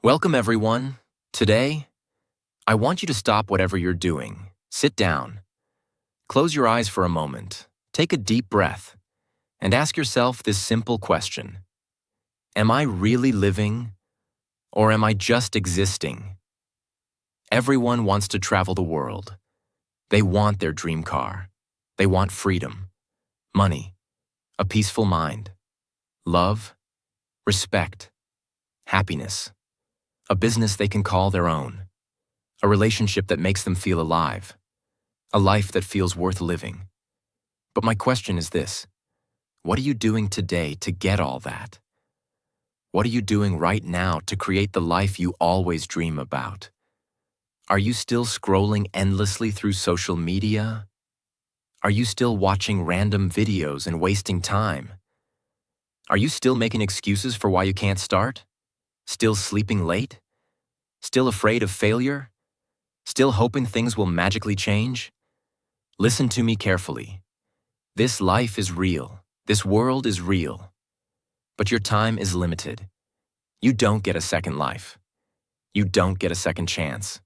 Welcome, everyone. Today, I want you to stop whatever you're doing. Sit down. Close your eyes for a moment. Take a deep breath and ask yourself this simple question. Am I really living, or am I just existing? Everyone wants to travel the world. They want their dream car. They want freedom, money, a peaceful mind, love, respect, happiness. A business they can call their own, a relationship that makes them feel alive, a life that feels worth living. But my question is this: what are you doing today to get all that? What are you doing right now to create the life you always dream about? Are you still scrolling endlessly through social media? Are you still watching random videos and wasting time? Are you still making excuses for why you can't start? Still sleeping late? Still afraid of failure? Still hoping things will magically change? Listen to me carefully. This life is real. This world is real. But your time is limited. You don't get a second life. You don't get a second chance.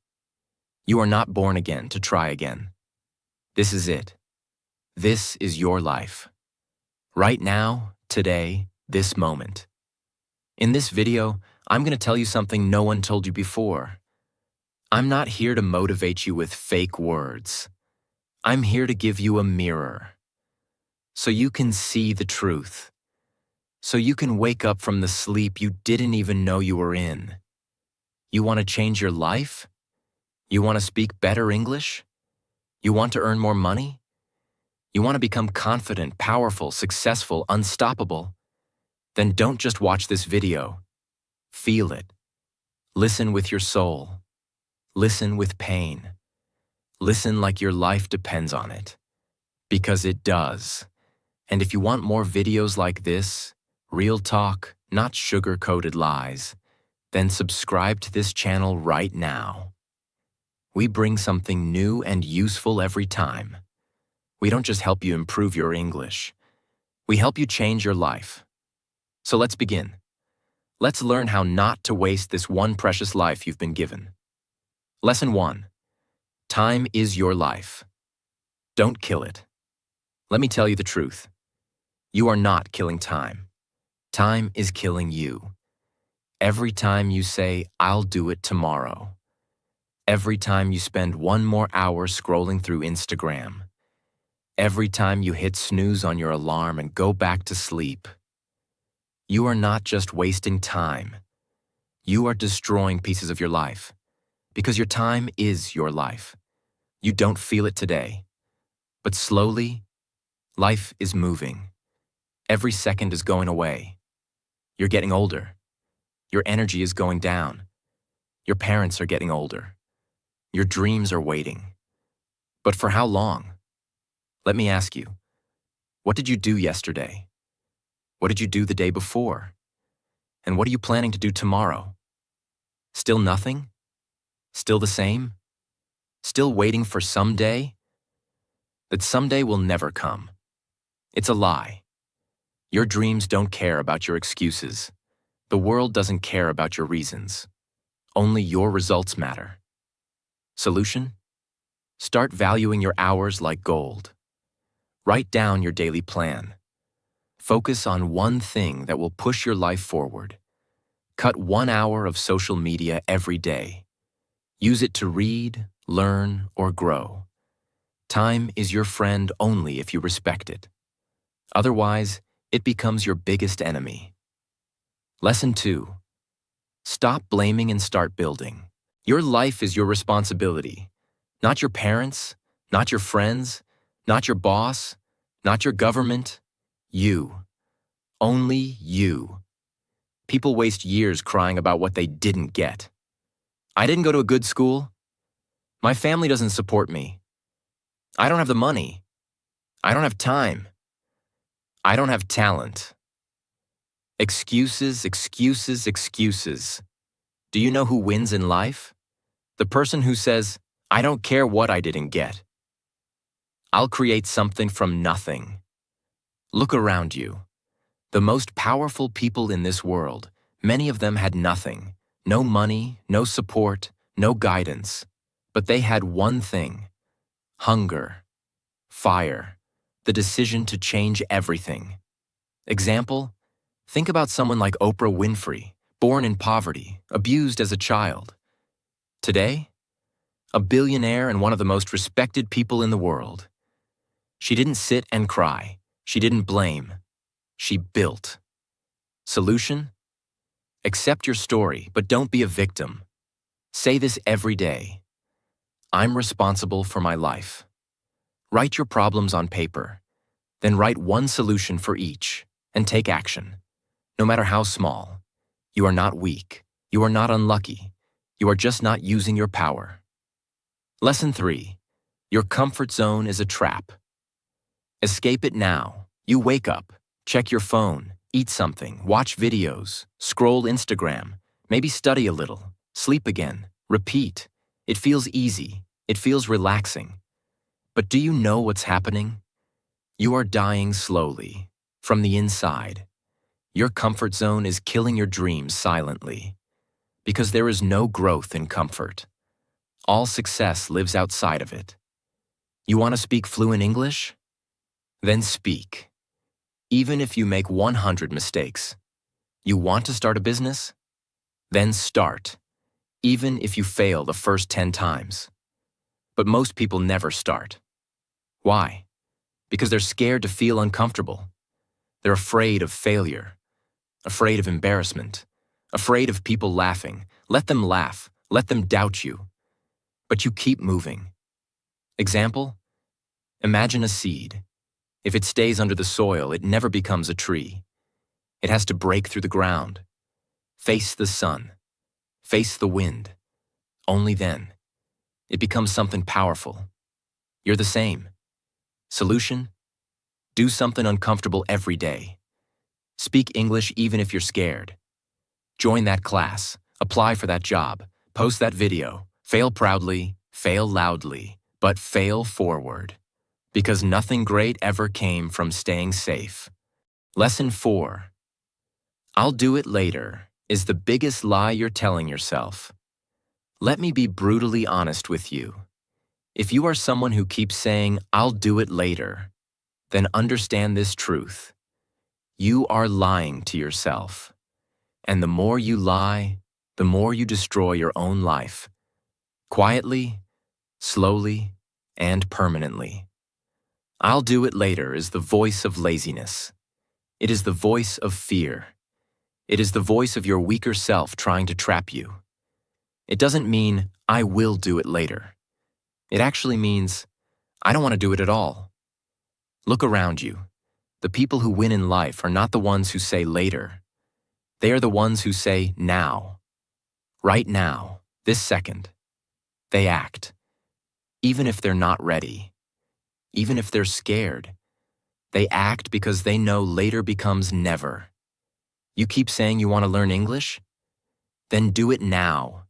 You are not born again to try again. This is it. This is your life. Right now, today, this moment. In this video, I'm going to tell you something no one told you before. I'm not here to motivate you with fake words. I'm here to give you a mirror, so you can see the truth, so you can wake up from the sleep you didn't even know you were in. You want to change your life? You want to speak better English? You want to earn more money? You want to become confident, powerful, successful, unstoppable? Then don't just watch this video. Feel it. Listen with your soul. Listen with pain. Listen like your life depends on it. Because it does. And if you want more videos like this, real talk, not sugar-coated lies, then subscribe to this channel right now. We bring something new and useful every time. We don't just help you improve your English. We help you change your life. So let's begin. Let's learn how not to waste this one precious life you've been given. Lesson 1. Time is your life. Don't kill it. Let me tell you the truth. You are not killing time. Time is killing you. Every time you say, "I'll do it tomorrow." Every time you spend one more hour scrolling through Instagram. Every time you hit snooze on your alarm and go back to sleep. You are not just wasting time. You are destroying pieces of your life, because your time is your life. You don't feel it today, but slowly, life is moving. Every second is going away. You're getting older. Your energy is going down. Your parents are getting older. Your dreams are waiting. But for how long? Let me ask you, what did you do yesterday? What did you do the day before? And what are you planning to do tomorrow? Still nothing? Still the same? Still waiting for someday? That someday will never come. It's a lie. Your dreams don't care about your excuses. The world doesn't care about your reasons. Only your results matter. Solution? Start valuing your hours like gold. Write down your daily plan. Focus on one thing that will push your life forward. Cut 1 hour of social media every day. Use it to read, learn, or grow. Time is your friend only if you respect it. Otherwise, it becomes your biggest enemy. Lesson 2. Stop blaming and start building. Your life is your responsibility. Not your parents, not your friends, not your boss, not your government. You. Only you. People waste years crying about what they didn't get. I didn't go to a good school. My family doesn't support me. I don't have the money. I don't have time. I don't have talent. Excuses, excuses, excuses. Do you know who wins in life? The person who says, "I don't care what I didn't get. I'll create something from nothing." Look around you. The most powerful people in this world, many of them had nothing, No money, no support, no guidance. But they had one thing: hunger, fire, the decision to change everything. Example: think about someone like Oprah Winfrey, born in poverty, abused as a child. Today, a billionaire and one of the most respected people in the world. She didn't sit and cry. She didn't blame. She built. Solution? Accept your story, but don't be a victim. Say this every day: I'm responsible for my life. Write your problems on paper. Then write one solution for each, and take action. No matter how small. You are not weak. You are not unlucky. You are just not using your power. Lesson 3. Your comfort zone is a trap. Escape it now. You wake up, check your phone, eat something, watch videos, scroll Instagram, maybe study a little, sleep again, repeat. It feels easy. It feels relaxing. But do you know what's happening? You are dying slowly, from the inside. Your comfort zone is killing your dreams silently. Because there is no growth in comfort. All success lives outside of it. You want to speak fluent English? Then speak. Even if you make 100 mistakes. You want to start a business? Then start. Even if you fail the first 10 times. But most people never start. Why? Because they're scared to feel uncomfortable. They're afraid of failure. Afraid of embarrassment. Afraid of people laughing. Let them laugh. Let them doubt you. But you keep moving. Example? Imagine a seed. If it stays under the soil, it never becomes a tree. It has to break through the ground. Face the sun. Face the wind. Only then. It becomes something powerful. You're the same. Solution? Do something uncomfortable every day. Speak English even if you're scared. Join that class. Apply for that job. Post that video. Fail proudly, fail loudly, but fail forward. Because nothing great ever came from staying safe. Lesson 4. I'll do it later is the biggest lie you're telling yourself. Let me be brutally honest with you. If you are someone who keeps saying, I'll do it later, then understand this truth. You are lying to yourself. And the more you lie, the more you destroy your own life. Quietly, slowly, and permanently. I'll do it later is the voice of laziness. It is the voice of fear. It is the voice of your weaker self trying to trap you. It doesn't mean, I will do it later. It actually means, I don't want to do it at all. Look around you. The people who win in life are not the ones who say later. They are the ones who say now. Right now, this second. They act. Even if they're not ready. Even if they're scared. They act because they know later becomes never. You keep saying you want to learn English? Then do it now.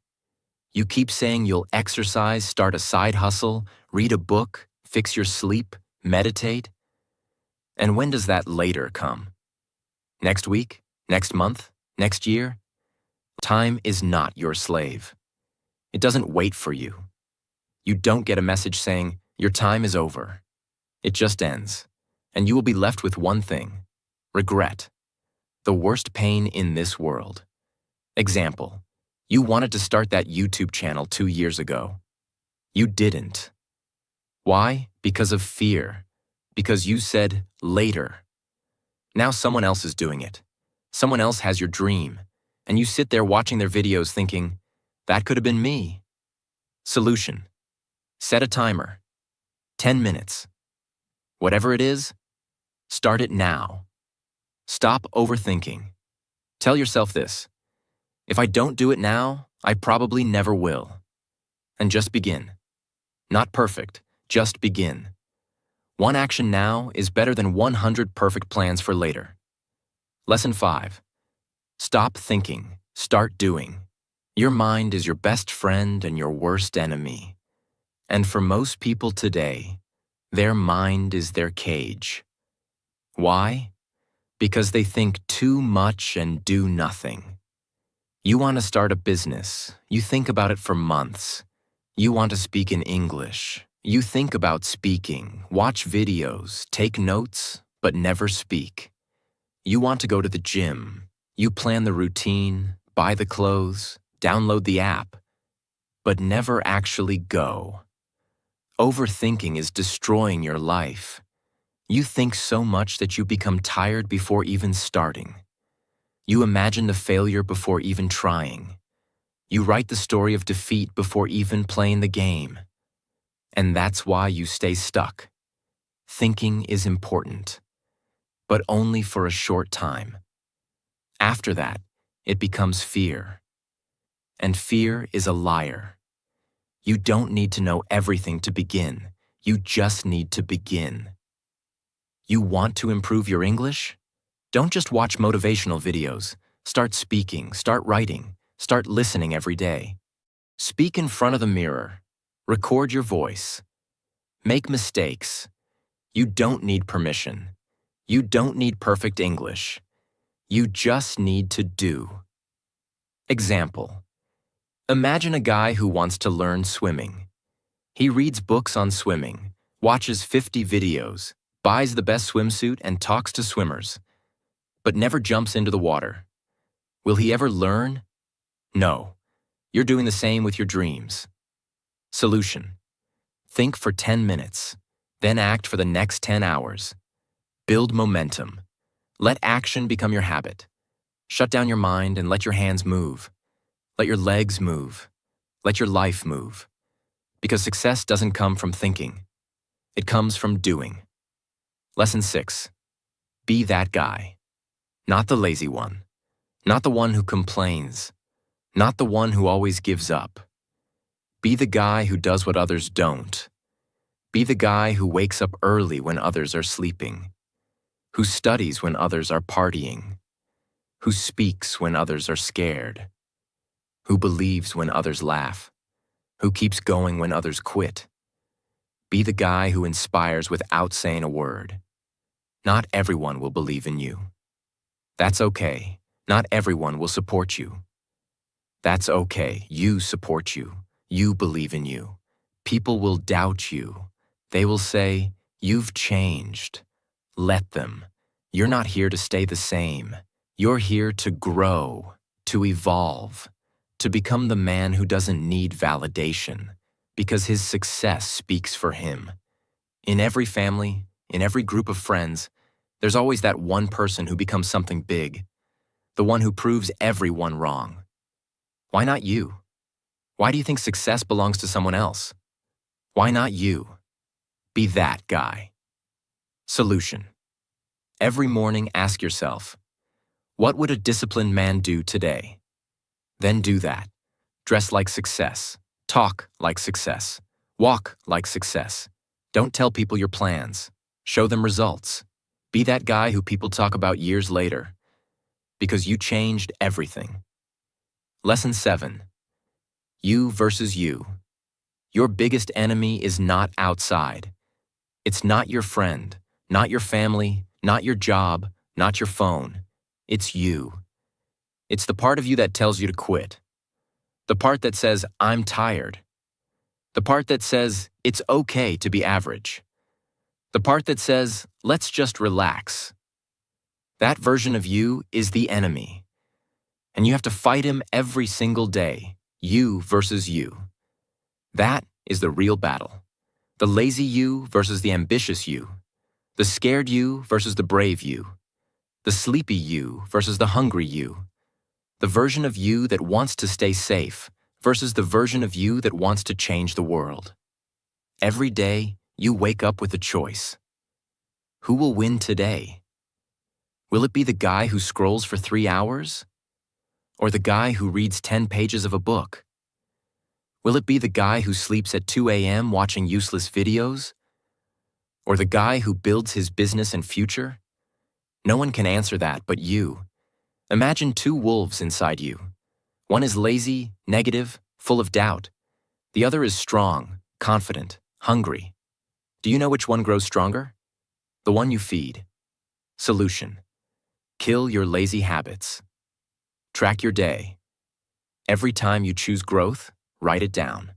You keep saying you'll exercise, start a side hustle, read a book, fix your sleep, meditate. And when does that later come? Next week? Next month? Next year? Time is not your slave. It doesn't wait for you. You don't get a message saying, your time is over. It just ends. And you will be left with one thing: regret. The worst pain in this world. Example: you wanted to start that YouTube channel 2 years ago. You didn't. Why? Because of fear. Because you said later. Now someone else is doing it. Someone else has your dream. And you sit there watching their videos thinking, that could have been me. Solution: set a timer. 10 minutes. Whatever it is, start it now. Stop overthinking. Tell yourself this: if I don't do it now, I probably never will. And just begin. Not perfect, just begin. One action now is better than 100 perfect plans for later. Lesson 5. Stop thinking, start doing. Your mind is your best friend and your worst enemy. And for most people today, their mind is their cage. Why? Because they think too much and do nothing. You want to start a business. You think about it for months. You want to speak in English. You think about speaking, watch videos, take notes, but never speak. You want to go to the gym. You plan the routine, buy the clothes, download the app, but never actually go. Overthinking is destroying your life. You think so much that you become tired before even starting. You imagine the failure before even trying. You write the story of defeat before even playing the game. And that's why you stay stuck. Thinking is important, but only for a short time. After that, it becomes fear. And fear is a liar. You don't need to know everything to begin. You just need to begin. You want to improve your English? Don't just watch motivational videos. Start speaking, start writing, start listening every day. Speak in front of the mirror. Record your voice. Make mistakes. You don't need permission. You don't need perfect English. You just need to do. Example. Imagine a guy who wants to learn swimming. He reads books on swimming, watches 50 videos, buys the best swimsuit and talks to swimmers, but never jumps into the water. Will he ever learn? No. You're doing the same with your dreams. Solution. Think for 10 minutes, then act for the next 10 hours. Build momentum. Let action become your habit. Shut down your mind and let your hands move. Let your legs move. Let your life move. Because success doesn't come from thinking. It comes from doing. Lesson 6. Be that guy. Not the lazy one. Not the one who complains. Not the one who always gives up. Be the guy who does what others don't. Be the guy who wakes up early when others are sleeping. Who studies when others are partying. Who speaks when others are scared. Who believes when others laugh. Who keeps going when others quit. Be the guy who inspires without saying a word. Not everyone will believe in you. That's okay. Not everyone will support you. That's okay. You support you. You believe in you. People will doubt you. They will say, "You've changed." Let them. You're not here to stay the same. You're here to grow, to evolve, to become the man who doesn't need validation, because his success speaks for him. In every family, in every group of friends, there's always that one person who becomes something big, the one who proves everyone wrong. Why not you? Why do you think success belongs to someone else? Why not you? Be that guy. Solution. Every morning ask yourself, what would a disciplined man do today? Then do that. Dress like success. Talk like success. Walk like success. Don't tell people your plans. Show them results. Be that guy who people talk about years later. Because you changed everything. Lesson 7. You versus you. Your biggest enemy is not outside. It's not your friend, not your family, not your job, not your phone. It's you. It's the part of you that tells you to quit. The part that says, "I'm tired." The part that says, "It's okay to be average." The part that says, "Let's just relax." That version of you is the enemy. And you have to fight him every single day, you versus you. That is the real battle. The lazy you versus the ambitious you. The scared you versus the brave you. The sleepy you versus the hungry you. The version of you that wants to stay safe versus the version of you that wants to change the world. Every day, you wake up with a choice. Who will win today? Will it be the guy who scrolls for 3 hours? Or the guy who reads 10 pages of a book? Will it be the guy who sleeps at 2 a.m. watching useless videos? Or the guy who builds his business and future? No one can answer that but you. Imagine 2 wolves inside you. One is lazy, negative, full of doubt. The other is strong, confident, hungry. Do you know which one grows stronger? The one you feed. Solution. Kill your lazy habits. Track your day. Every time you choose growth, write it down.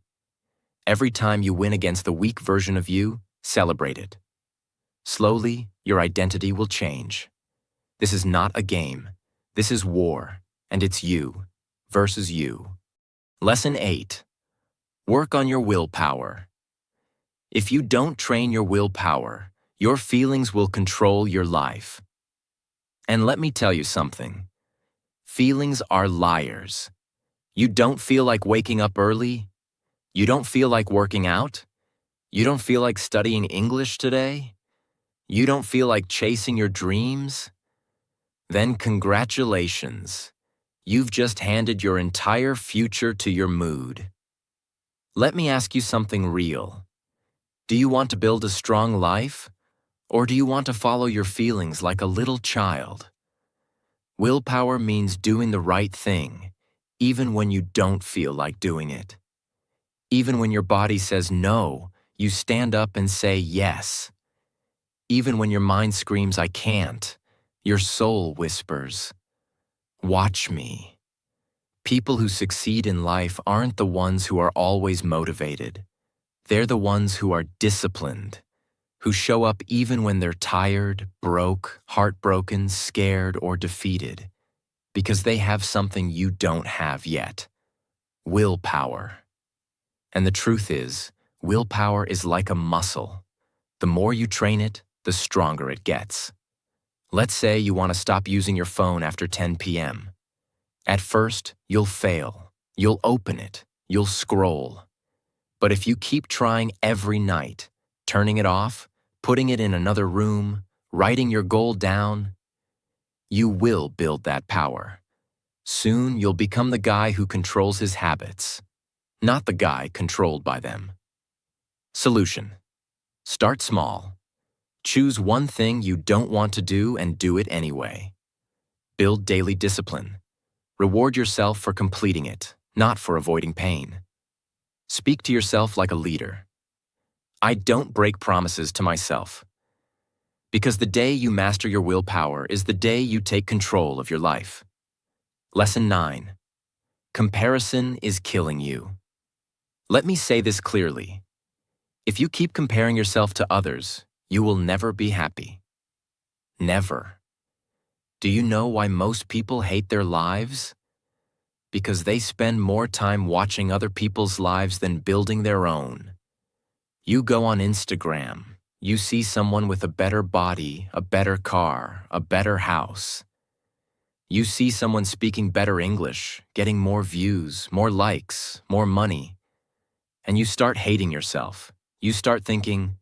Every time you win against the weak version of you, celebrate it. Slowly, your identity will change. This is not a game. This is war, and it's you versus you. Lesson 8. Work on your willpower. If you don't train your willpower, your feelings will control your life. And let me tell you something. Feelings are liars. You don't feel like waking up early? You don't feel like working out? You don't feel like studying English today? You don't feel like chasing your dreams? Then congratulations. You've just handed your entire future to your mood. Let me ask you something real. Do you want to build a strong life? Or do you want to follow your feelings like a little child? Willpower means doing the right thing, even when you don't feel like doing it. Even when your body says no, you stand up and say yes. Even when your mind screams, I can't, your soul whispers, watch me. People who succeed in life aren't the ones who are always motivated. They're the ones who are disciplined, who show up even when they're tired, broke, heartbroken, scared, or defeated, because they have something you don't have yet: willpower. And the truth is, willpower is like a muscle. The more you train it, the stronger it gets. Let's say you want to stop using your phone after 10 p.m. At first, you'll fail. You'll open it. You'll scroll. But if you keep trying every night, turning it off, putting it in another room, writing your goal down, you will build that power. Soon, you'll become the guy who controls his habits, not the guy controlled by them. Solution: start small. Choose one thing you don't want to do and do it anyway. Build daily discipline. Reward yourself for completing it, not for avoiding pain. Speak to yourself like a leader. I don't break promises to myself. Because the day you master your willpower is the day you take control of your life. Lesson 9. Comparison is killing you. Let me say this clearly. If you keep comparing yourself to others, you will never be happy. Never. Do you know why most people hate their lives? Because they spend more time watching other people's lives than building their own. You go on Instagram, you see someone with a better body, a better car, a better house. You see someone speaking better English, getting more views, more likes, more money. And you start hating yourself. You start thinking,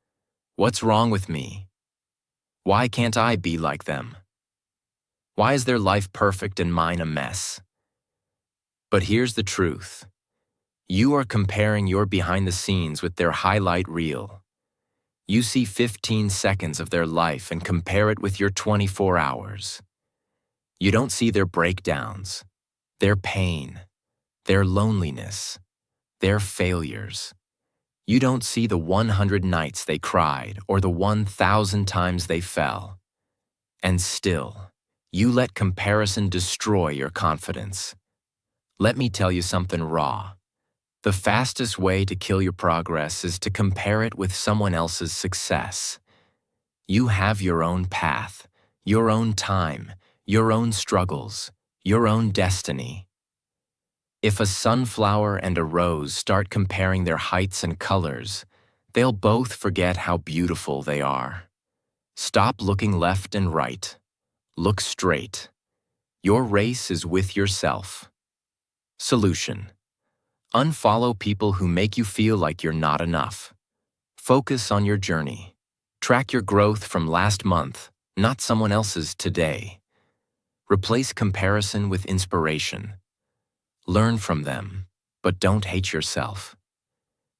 what's wrong with me? Why can't I be like them? Why is their life perfect and mine a mess? But here's the truth. You are comparing your behind the scenes with their highlight reel. You see 15 seconds of their life and compare it with your 24 hours. You don't see their breakdowns, their pain, their loneliness, their failures. You don't see the 100 nights they cried or the 1,000 times they fell. And still, you let comparison destroy your confidence. Let me tell you something raw. The fastest way to kill your progress is to compare it with someone else's success. You have your own path, your own time, your own struggles, your own destiny. If a sunflower and a rose start comparing their heights and colors, they'll both forget how beautiful they are. Stop looking left and right. Look straight. Your race is with yourself. Solution: unfollow people who make you feel like you're not enough. Focus on your journey. Track your growth from last month, not someone else's today. Replace comparison with inspiration. Learn from them, but don't hate yourself.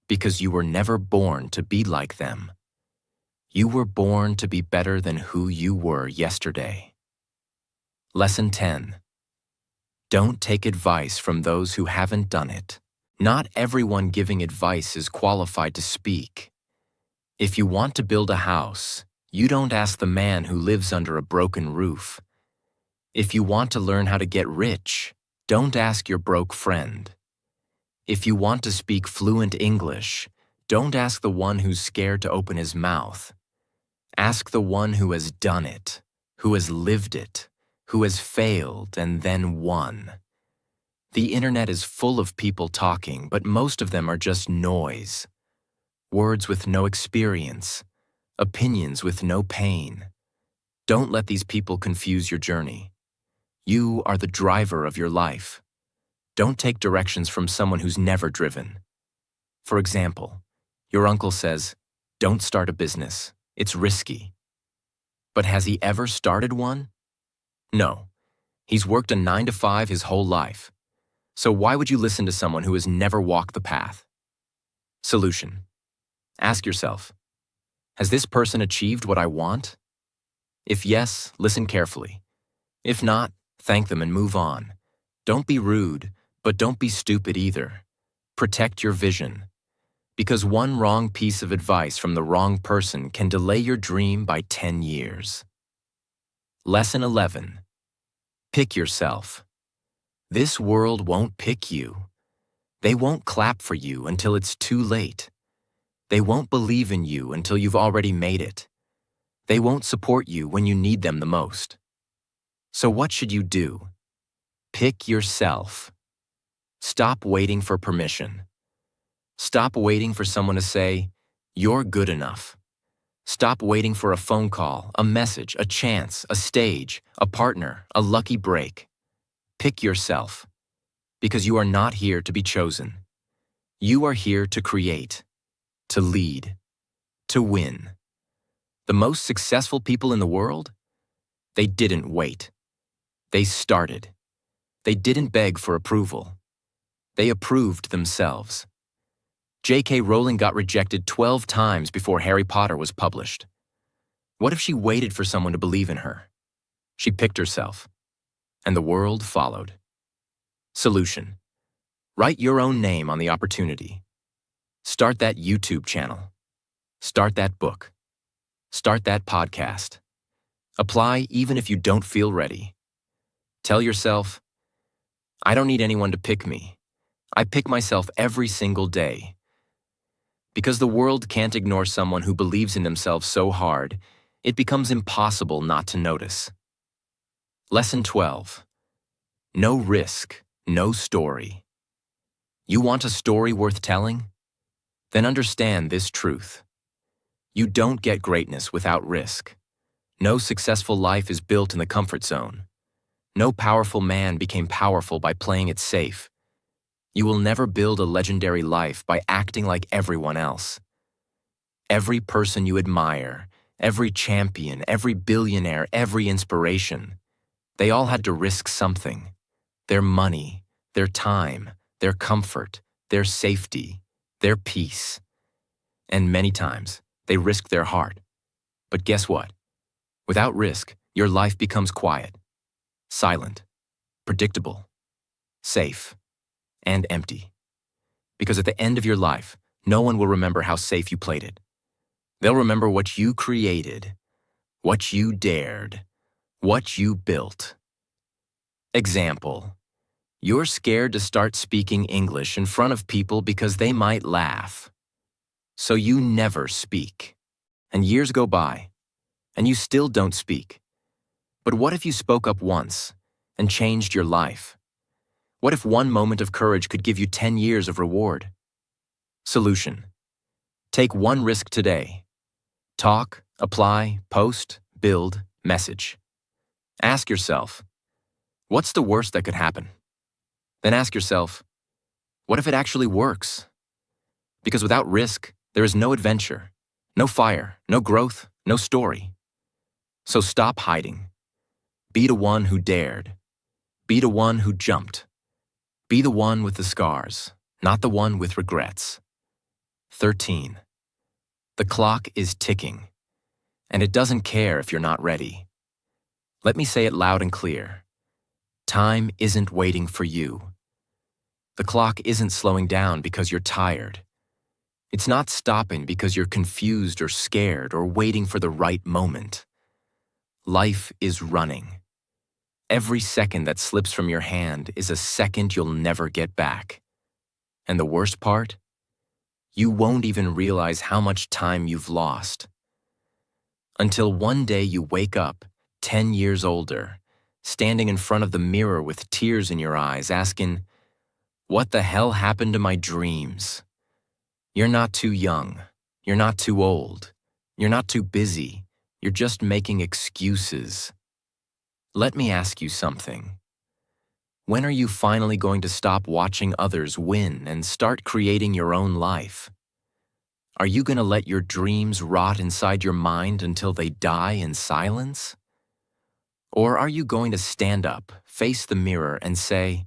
Because you were never born to be like them. You were born to be better than who you were yesterday. Lesson 10. Don't take advice from those who haven't done it. Not everyone giving advice is qualified to speak. If you want to build a house, you don't ask the man who lives under a broken roof. If you want to learn how to get rich, Don't ask your broke friend. If you want to speak fluent English, don't ask the one who's scared to open his mouth. Ask the one who has done it, who has lived it, who has failed and then won. The internet is full of people talking, but most of them are just noise. Words with no experience, opinions with no pain. Don't let these people confuse your journey. You are the driver of your life. Don't take directions from someone who's never driven. For example, your uncle says, "Don't start a business. It's risky." But has he ever started one? No. He's worked a 9-to-5 his whole life. So why would you listen to someone who has never walked the path? Solution. Ask yourself, has this person achieved what I want? If yes, listen carefully. If not, thank them and move on. Don't be rude, but don't be stupid either. Protect your vision. Because one wrong piece of advice from the wrong person can delay your dream by 10 years. Lesson 11. Pick yourself. This world won't pick you. They won't clap for you until it's too late. They won't believe in you until you've already made it. They won't support you when you need them the most. So what should you do? Pick yourself. Stop waiting for permission. Stop waiting for someone to say, "You're good enough." Stop waiting for a phone call, a message, a chance, a stage, a partner, a lucky break. Pick yourself, because you are not here to be chosen. You are here to create, to lead, to win. The most successful people in the world? They didn't wait. They started. They didn't beg for approval. They approved themselves. J.K. Rowling got rejected 12 times before Harry Potter was published. What if she waited for someone to believe in her? She picked herself, and the world followed. Solution. Write your own name on the opportunity. Start that YouTube channel. Start that book. Start that podcast. Apply even if you don't feel ready. Tell yourself, I don't need anyone to pick me. I pick myself every single day. Because the world can't ignore someone who believes in themselves so hard, it becomes impossible not to notice. Lesson 12. No risk, no story. You want a story worth telling? Then understand this truth. You don't get greatness without risk. No successful life is built in the comfort zone. No powerful man became powerful by playing it safe. You will never build a legendary life by acting like everyone else. Every person you admire, every champion, every billionaire, every inspiration, they all had to risk something. Their money, their time, their comfort, their safety, their peace. And many times, they risked their heart. But guess what? Without risk, your life becomes quiet, silent, predictable, safe, and empty. Because at the end of your life, no one will remember how safe you played it. They'll remember what you created, what you dared, what you built. Example. You're scared to start speaking English in front of people because they might laugh. So you never speak. And years go by, and you still don't speak. But what if you spoke up once and changed your life? What if one moment of courage could give you 10 years of reward? Solution. Take one risk today. Talk, apply, post, build, message. Ask yourself, what's the worst that could happen? Then ask yourself, what if it actually works? Because without risk, there is no adventure, no fire, no growth, no story. So stop hiding. Be the one who dared. Be the one who jumped. Be the one with the scars, not the one with regrets. 13. The clock is ticking, and it doesn't care if you're not ready. Let me say it loud and clear. Time isn't waiting for you. The clock isn't slowing down because you're tired. It's not stopping because you're confused or scared or waiting for the right moment. Life is running. Every second that slips from your hand is a second you'll never get back. And the worst part? You won't even realize how much time you've lost. Until one day you wake up, 10 years older, standing in front of the mirror with tears in your eyes, asking, "What the hell happened to my dreams?" You're not too young. You're not too old. You're not too busy. You're just making excuses. Let me ask you something. When are you finally going to stop watching others win and start creating your own life? Are you going to let your dreams rot inside your mind until they die in silence? Or are you going to stand up, face the mirror, and say,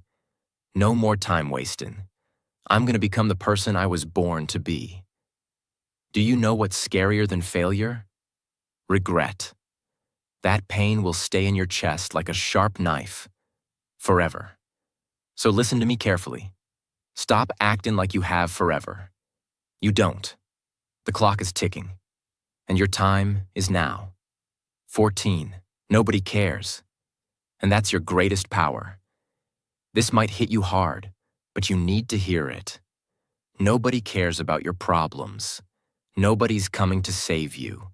"No more time wasting. I'm going to become the person I was born to be"? Do you know what's scarier than failure? Regret. That pain will stay in your chest like a sharp knife, forever. So listen to me carefully. Stop acting like you have forever. You don't. The clock is ticking, and your time is now. 14. Nobody cares. And that's your greatest power. This might hit you hard, but you need to hear it. Nobody cares about your problems. Nobody's coming to save you.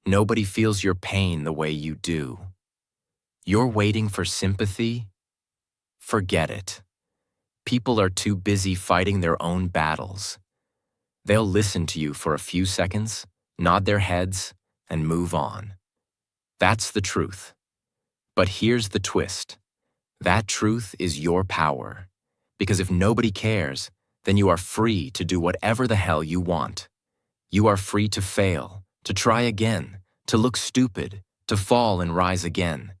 Nobody feels your pain the way you do. You're waiting for sympathy? Forget it. People are too busy fighting their own battles. They'll listen to you for a few seconds, nod their heads, and move on. That's the truth. But here's the twist. That truth is your power. Because if nobody cares, then you are free to do whatever the hell you want. You are free to fail, to try again, to look stupid, to fall and rise again.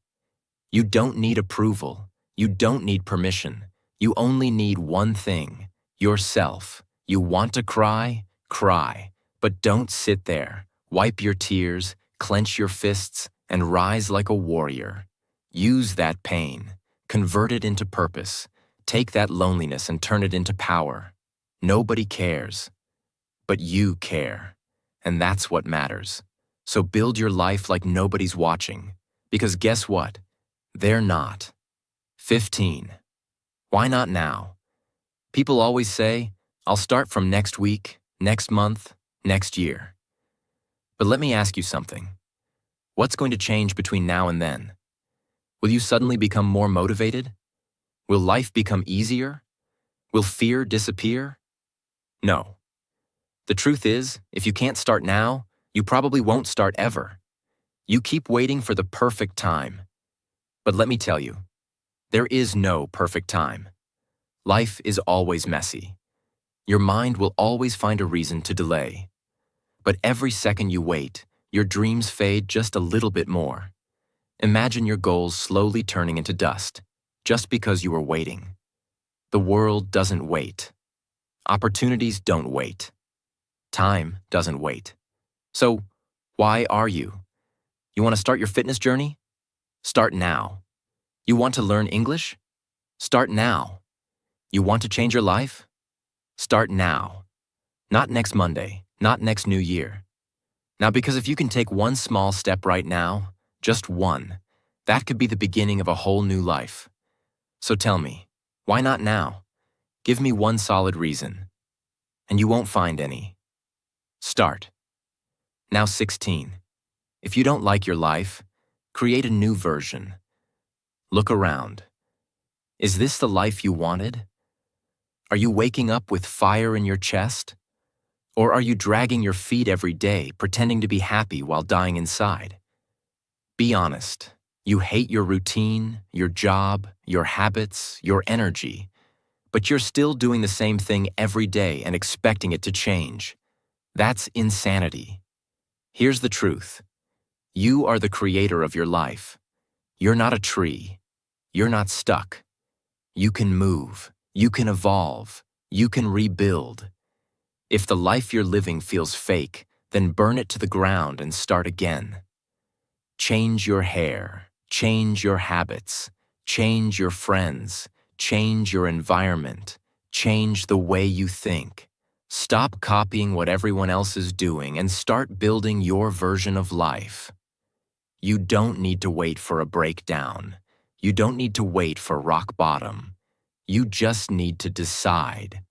You don't need approval. You don't need permission. You only need one thing, yourself. You want to cry? Cry. But don't sit there. Wipe your tears, clench your fists, and rise like a warrior. Use that pain. Convert it into purpose. Take that loneliness and turn it into power. Nobody cares. But you care. And that's what matters. So build your life like nobody's watching. Because guess what? They're not. 15. Why not now? People always say, "I'll start from next week, next month, next year." But let me ask you something. What's going to change between now and then? Will you suddenly become more motivated? Will life become easier? Will fear disappear? No. The truth is, if you can't start now, you probably won't start ever. You keep waiting for the perfect time. But let me tell you, there is no perfect time. Life is always messy. Your mind will always find a reason to delay. But every second you wait, your dreams fade just a little bit more. Imagine your goals slowly turning into dust, just because you were waiting. The world doesn't wait. Opportunities don't wait. Time doesn't wait. So, why are you? You want to start your fitness journey? Start now. You want to learn English? Start now. You want to change your life? Start now. Not next Monday, not next New Year. Now, because if you can take one small step right now, just one, that could be the beginning of a whole new life. So tell me, why not now? Give me one solid reason. And you won't find any. Start. Now 16. If you don't like your life, create a new version. Look around. Is this the life you wanted? Are you waking up with fire in your chest? Or are you dragging your feet every day, pretending to be happy while dying inside? Be honest. You hate your routine, your job, your habits, your energy, but you're still doing the same thing every day and expecting it to change. That's insanity. Here's the truth. You are the creator of your life. You're not a tree. You're not stuck. You can move. You can evolve. You can rebuild. If the life you're living feels fake, then burn it to the ground and start again. Change your hair. Change your habits. Change your friends. Change your environment. Change the way you think. Stop copying what everyone else is doing and start building your version of life. You don't need to wait for a breakdown. You don't need to wait for rock bottom. You just need to decide.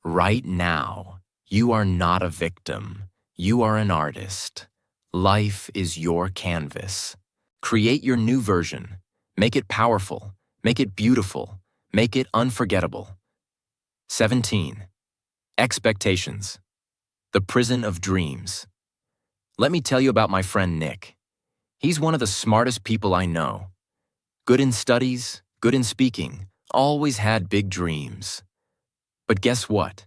Right now, you are not a victim. You are an artist. Life is your canvas. Create your new version. Make it powerful. Make it beautiful. Make it unforgettable. 17. Expectations. The prison of dreams. Let me tell you about my friend Nick. He's one of the smartest people I know. Good in studies, good in speaking, always had big dreams. But guess what?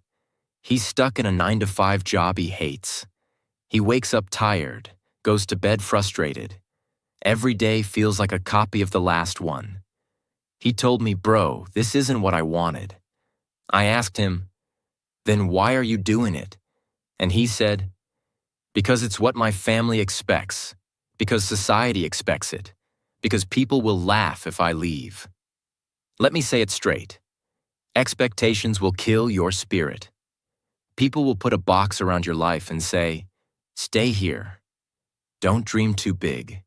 He's stuck in a 9-to-5 job he hates. He wakes up tired, goes to bed frustrated. Every day feels like a copy of the last one. He told me, "Bro, this isn't what I wanted." I asked him, "Then why are you doing it?" And he said, "Because it's what my family expects, because society expects it, because people will laugh if I leave." Let me say it straight. Expectations will kill your spirit. People will put a box around your life and say, "Stay here. Don't dream too big.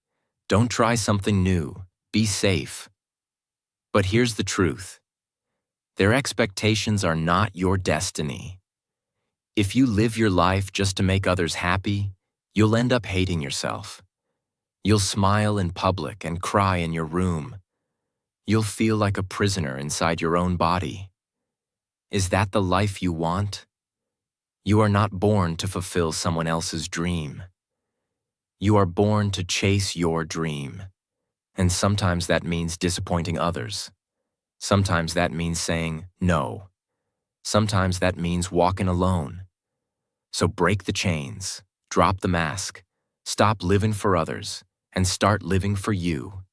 Don't try something new. Be safe." But here's the truth. Their expectations are not your destiny. If you live your life just to make others happy, you'll end up hating yourself. You'll smile in public and cry in your room. You'll feel like a prisoner inside your own body. Is that the life you want? You are not born to fulfill someone else's dream. You are born to chase your dream. And sometimes that means disappointing others. Sometimes that means saying no. Sometimes that means walking alone. So break the chains, drop the mask, stop living for others, and start living for you.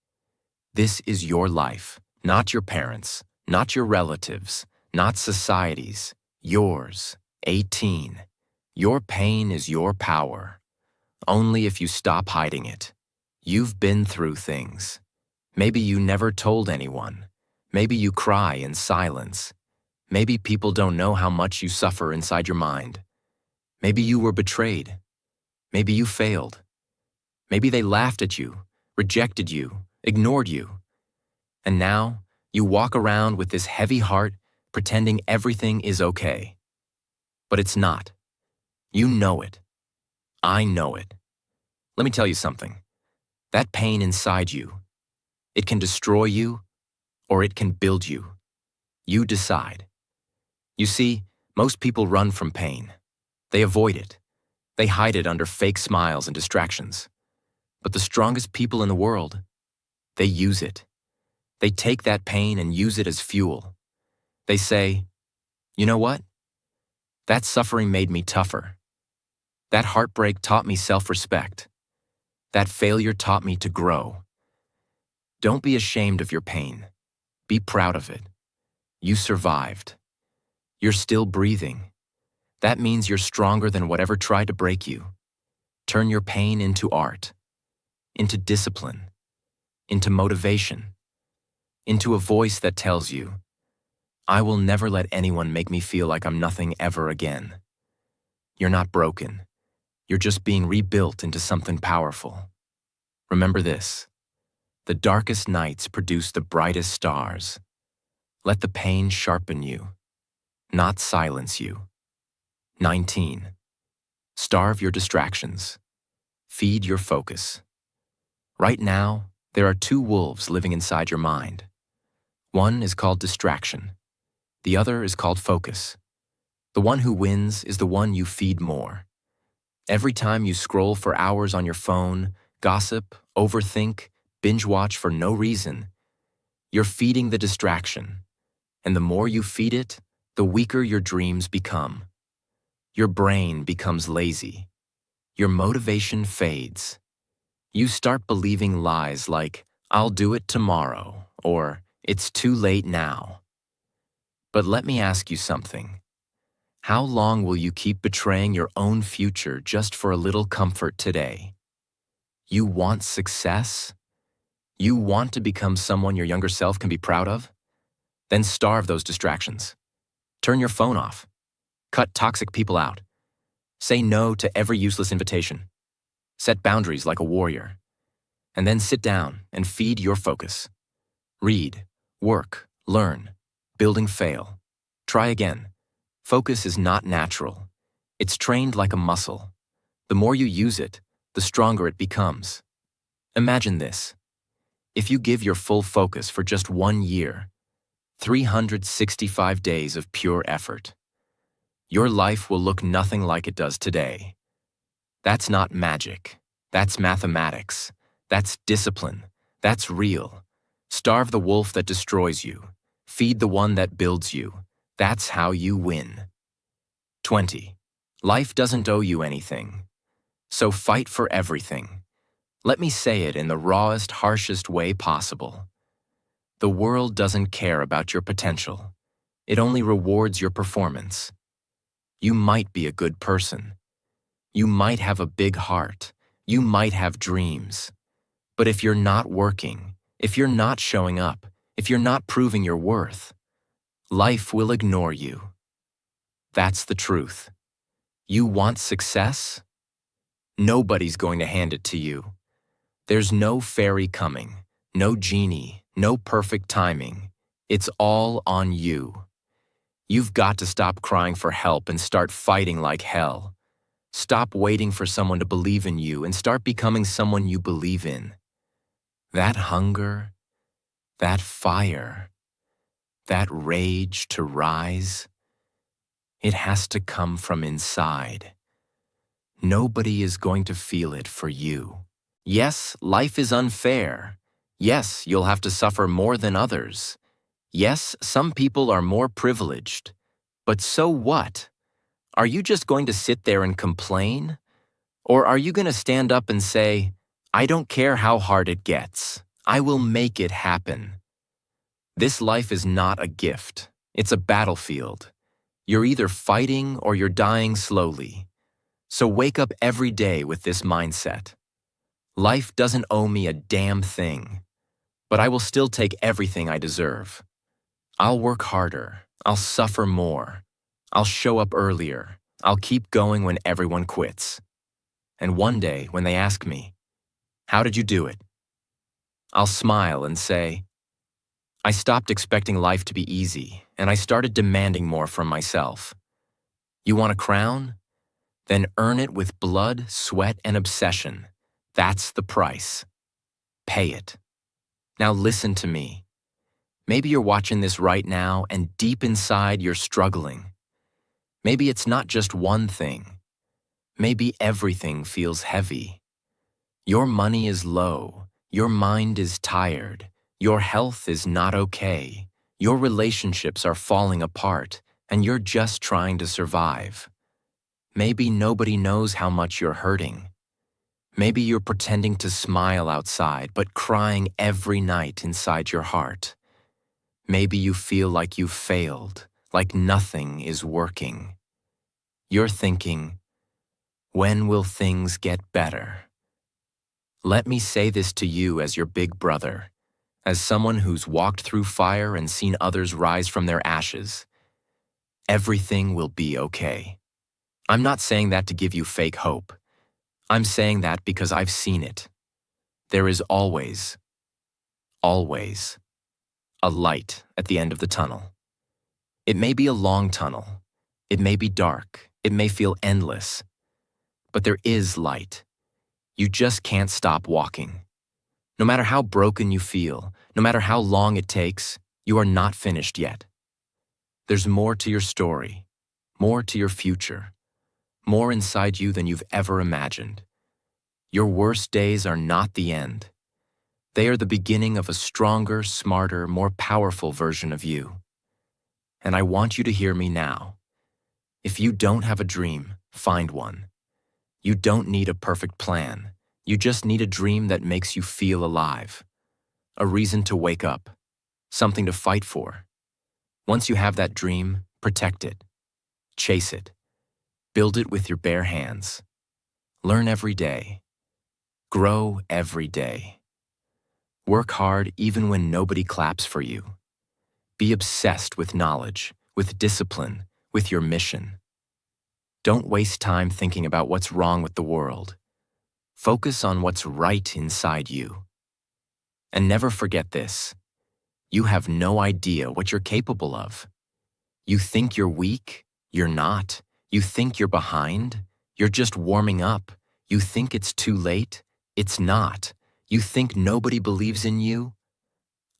This is your life, not your parents', not your relatives', not society's, yours. 18. Your pain is your power. Only if you stop hiding it. You've been through things. Maybe you never told anyone. Maybe you cry in silence. Maybe people don't know how much you suffer inside your mind. Maybe you were betrayed. Maybe you failed. Maybe they laughed at you, rejected you, ignored you. And now you walk around with this heavy heart, pretending everything is okay. But it's not. You know it. I know it. Let me tell you something. That pain inside you, it can destroy you or it can build you. You decide. You see, most people run from pain. They avoid it. They hide it under fake smiles and distractions. But the strongest people in the world, they use it. They take that pain and use it as fuel. They say, "You know what? That suffering made me tougher. That heartbreak taught me self-respect. That failure taught me to grow." Don't be ashamed of your pain. Be proud of it. You survived. You're still breathing. That means you're stronger than whatever tried to break you. Turn your pain into art, into discipline, into motivation, into a voice that tells you, "I will never let anyone make me feel like I'm nothing ever again." You're not broken. You're just being rebuilt into something powerful. Remember this. The darkest nights produce the brightest stars. Let the pain sharpen you, not silence you. 19. Starve your distractions. Feed your focus. Right now, there are two wolves living inside your mind. One is called distraction. The other is called focus. The one who wins is the one you feed more. Every time you scroll for hours on your phone, gossip, overthink, binge watch for no reason, you're feeding the distraction. And the more you feed it, the weaker your dreams become. Your brain becomes lazy. Your motivation fades. You start believing lies like, "I'll do it tomorrow," or "It's too late now." But let me ask you something. How long will you keep betraying your own future just for a little comfort today? You want success? You want to become someone your younger self can be proud of? Then starve those distractions. Turn your phone off. Cut toxic people out. Say no to every useless invitation. Set boundaries like a warrior. And then sit down and feed your focus. Read, work, learn, building fail. Try again. Focus is not natural. It's trained like a muscle. The more you use it, the stronger it becomes. Imagine this. If you give your full focus for just 1 year, 365 days of pure effort, your life will look nothing like it does today. That's not magic. That's mathematics. That's discipline. That's real. Starve the wolf that destroys you. Feed the one that builds you. That's how you win. 20. Life doesn't owe you anything. So fight for everything. Let me say it in the rawest, harshest way possible. The world doesn't care about your potential. It only rewards your performance. You might be a good person. You might have a big heart. You might have dreams. But if you're not working, if you're not showing up, if you're not proving your worth, life will ignore you. That's the truth. You want success? Nobody's going to hand it to you. There's no fairy coming, no genie, no perfect timing. It's all on you. You've got to stop crying for help and start fighting like hell. Stop waiting for someone to believe in you and start becoming someone you believe in. That hunger, that fire, that rage to rise, it has to come from inside. Nobody is going to feel it for you. Yes, life is unfair. Yes, you'll have to suffer more than others. Yes, some people are more privileged. But so what? Are you just going to sit there and complain? Or are you going to stand up and say, I don't care how hard it gets. I will make it happen. This life is not a gift. It's a battlefield. You're either fighting or you're dying slowly. So wake up every day with this mindset. Life doesn't owe me a damn thing, but I will still take everything I deserve. I'll work harder. I'll suffer more. I'll show up earlier. I'll keep going when everyone quits. And one day, when they ask me, how did you do it? I'll smile and say, I stopped expecting life to be easy, and I started demanding more from myself. You want a crown? Then earn it with blood, sweat, and obsession. That's the price. Pay it. Now listen to me. Maybe you're watching this right now, and deep inside you're struggling. Maybe it's not just one thing. Maybe everything feels heavy. Your money is low. Your mind is tired. Your health is not okay. Your relationships are falling apart, and you're just trying to survive. Maybe nobody knows how much you're hurting. Maybe you're pretending to smile outside, but crying every night inside your heart. Maybe you feel like you've failed, like nothing is working. You're thinking, when will things get better? Let me say this to you as your big brother, as someone who's walked through fire and seen others rise from their ashes. Everything will be okay. I'm not saying that to give you fake hope. I'm saying that because I've seen it. There is always a light at the end of the tunnel. It may be a long tunnel. It may be dark. It may feel endless. But there is light. You just can't stop walking. No matter how broken you feel, no matter how long it takes, you are not finished yet. There's more to your story, more to your future, more inside you than you've ever imagined. Your worst days are not the end. They are the beginning of a stronger, smarter, more powerful version of you. And I want you to hear me now. If you don't have a dream, find one. You don't need a perfect plan. You just need a dream that makes you feel alive. A reason to wake up. Something to fight for. Once you have that dream, protect it. Chase it. Build it with your bare hands. Learn every day. Grow every day. Work hard even when nobody claps for you. Be obsessed with knowledge, with discipline, with your mission. Don't waste time thinking about what's wrong with the world. Focus on what's right inside you. And never forget this. You have no idea what you're capable of. You think you're weak? You're not. You think you're behind? You're just warming up. You think it's too late? It's not. You think nobody believes in you?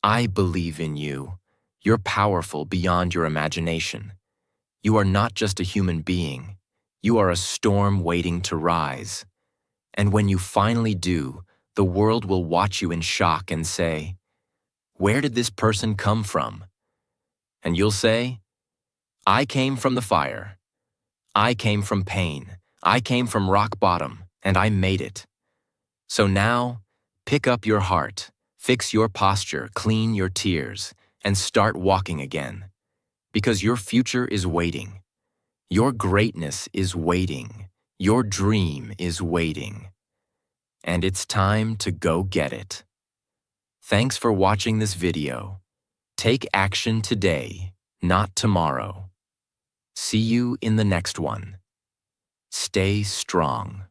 I believe in you. You're powerful beyond your imagination. You are not just a human being. You are a storm waiting to rise. And when you finally do, the world will watch you in shock and say, "Where did this person come from?" And you'll say, "I came from the fire. I came from pain. I came from rock bottom, and I made it." So now, pick up your heart, fix your posture, clean your tears, and start walking again. Because your future is waiting. Your greatness is waiting. Your dream is waiting. And it's time to go get it. Thanks for watching this video. Take action today, not tomorrow. See you in the next one. Stay strong.